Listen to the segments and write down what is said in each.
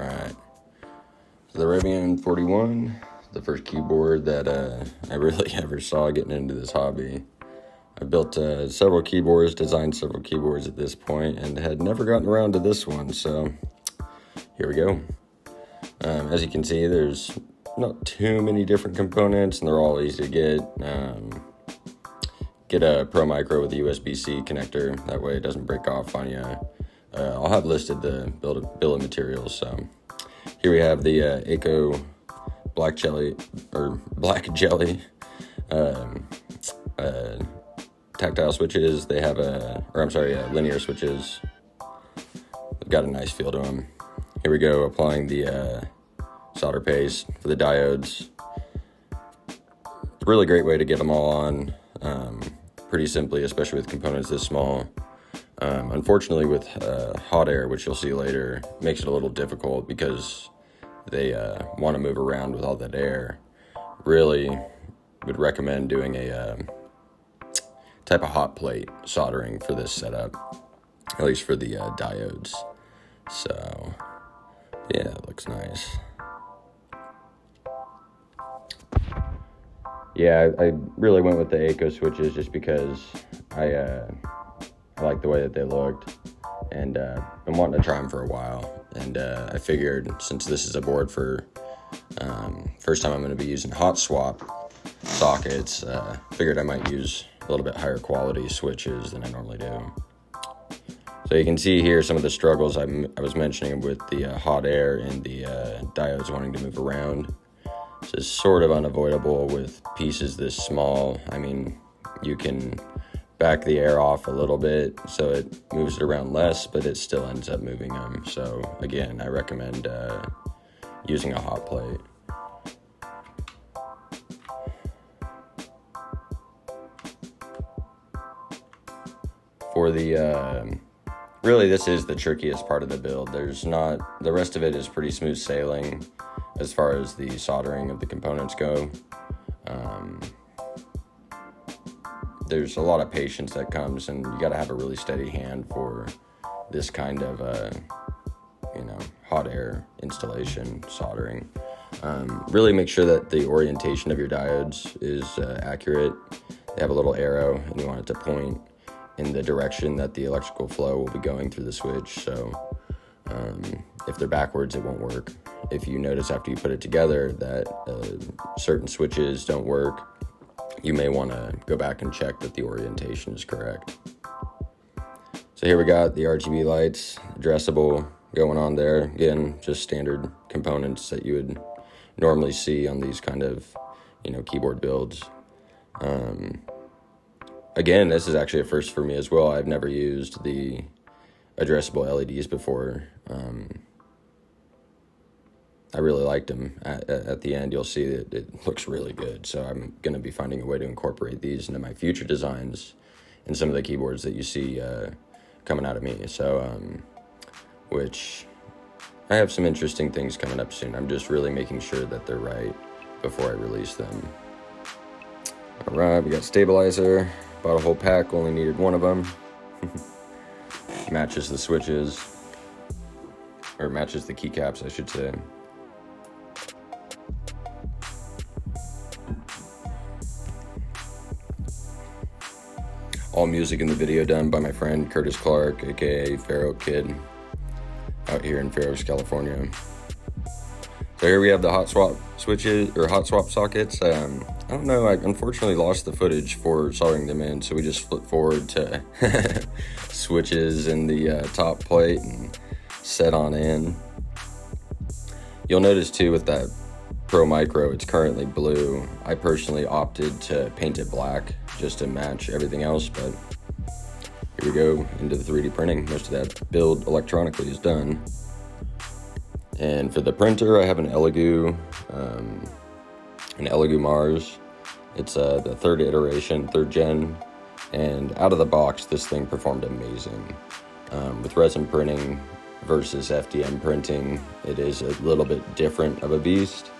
Alright, so the Reviung41, the first keyboard that I really ever saw getting into this hobby. I built several keyboards, designed several keyboards at this point, and had never gotten around to this one, so here we go. As you can see, there's not too many different components, and they're all easy to get. Get a Pro Micro with a USB-C connector, that way it doesn't break off on you. I'll have listed the bill of materials. So here we have the Aco black jelly tactile switches. They have linear switches. They've got a nice feel to them. Here we go, applying the solder paste for the diodes. It's a really great way to get them all on pretty simply, especially with components this small. Unfortunately, with hot air, which you'll see later, makes it a little difficult because they want to move around with all that air. Really would recommend doing a type of hot plate soldering for this setup, at least for the diodes. So yeah, it looks nice. Yeah, I really went with the Aco switches just because I like the way that they looked, and been wanting to try them for a while. And I figured, since this is a board for first time I'm going to be using hot swap sockets, figured I might use a little bit higher quality switches than I normally do. So you can see here some of the struggles I was mentioning with the hot air and the diodes wanting to move around. This is sort of unavoidable with pieces this small. I mean, you can back the air off a little bit so it moves it around less, but it still ends up moving them. So again, I recommend using a hot plate. For the really, this is the trickiest part of the build. The rest of it is pretty smooth sailing as far as the soldering of the components go. There's a lot of patience that comes, and you got to have a really steady hand for this kind of hot air installation soldering. Really make sure that the orientation of your diodes is accurate. They have a little arrow, and you want it to point in the direction that the electrical flow will be going through the switch. So if they're backwards, it won't work. If you notice after you put it together that certain switches don't work, you may want to go back and check that the orientation is correct. So here we got the RGB lights, addressable going on there. Again, just standard components that you would normally see on these kind of, keyboard builds. Again, this is actually a first for me as well. I've never used the addressable LEDs before. I really liked them. At the end, you'll see that it looks really good. So I'm going to be finding a way to incorporate these into my future designs and some of the keyboards that you see coming out of me. So, which I have some interesting things coming up soon. I'm just really making sure that they're right before I release them. All right, we got stabilizer. Bought a whole pack, only needed one of them. Matches the switches, or matches the keycaps, I should say. All music in the video done by my friend Curtis Clark, aka Fair Oak Kid, out here in Fair Oaks, California. So here we have the hot swap switches, or hot swap sockets. I don't know, I unfortunately lost the footage for soldering them in, so we just flipped forward to switches in the top plate and set on in. You'll notice too with that Pro Micro, it's currently blue. I personally opted to paint it black just to match everything else, but here we go into the 3D printing. Most of that build electronically is done. And for the printer, I have an Elegoo Mars. It's the third gen, and out of the box, this thing performed amazing. With resin printing versus FDM printing, it is a little bit different of a beast.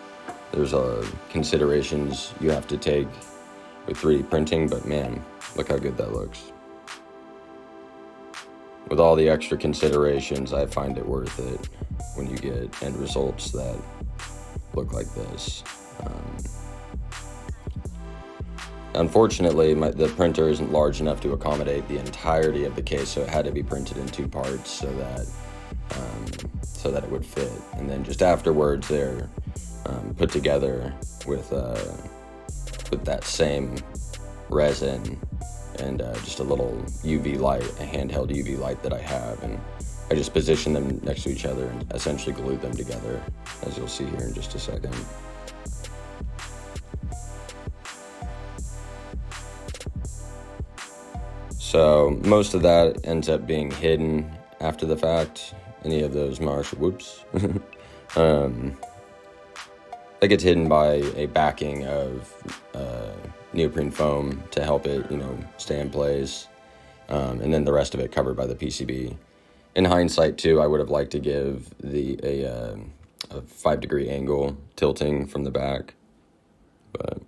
There's considerations you have to take with 3D printing, but man, look how good that looks. with all the extra considerations, I find it worth it when you get end results that look like this. Unfortunately, the printer isn't large enough to accommodate the entirety of the case, so it had to be printed in 2 parts so that it would fit. And then just afterwards, they're put together with that same resin and just a little UV light, a handheld UV light that I have, and I just position them next to each other and essentially glued them together, as you'll see here in just a second. So most of that ends up being hidden after the fact. Any of those that gets hidden by a backing of neoprene foam to help it, stay in place, and then the rest of it covered by the PCB. In hindsight, too, I would have liked to give a 5-degree angle tilting from the back, but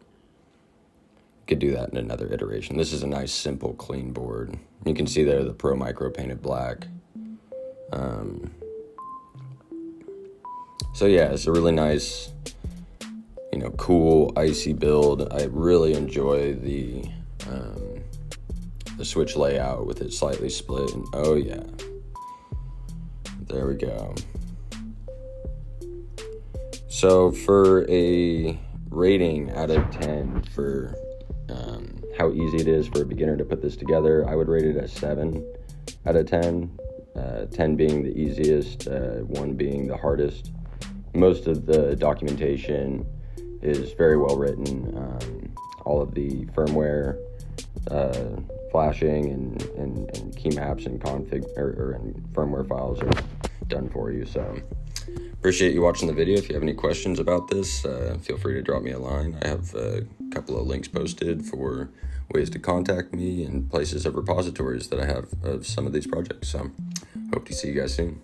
could do that in another iteration. This is a nice, simple, clean board. You can see there the Pro Micro painted black. So yeah, it's a really nice, cool, icy build. I really enjoy the switch layout with it slightly split. And oh yeah, there we go. So for a rating out of 10 for how easy it is for a beginner to put this together, I would rate it a 7 out of 10. 10 being the easiest, 1 being the hardest. Most of the documentation is very well written. All of the firmware flashing and key maps and config and firmware files are done for you. So appreciate you watching the video. If you have any questions about this, feel free to drop me a line. I have a couple of links posted for ways to contact me and places of repositories that I have of some of these projects. So hope to see you guys soon.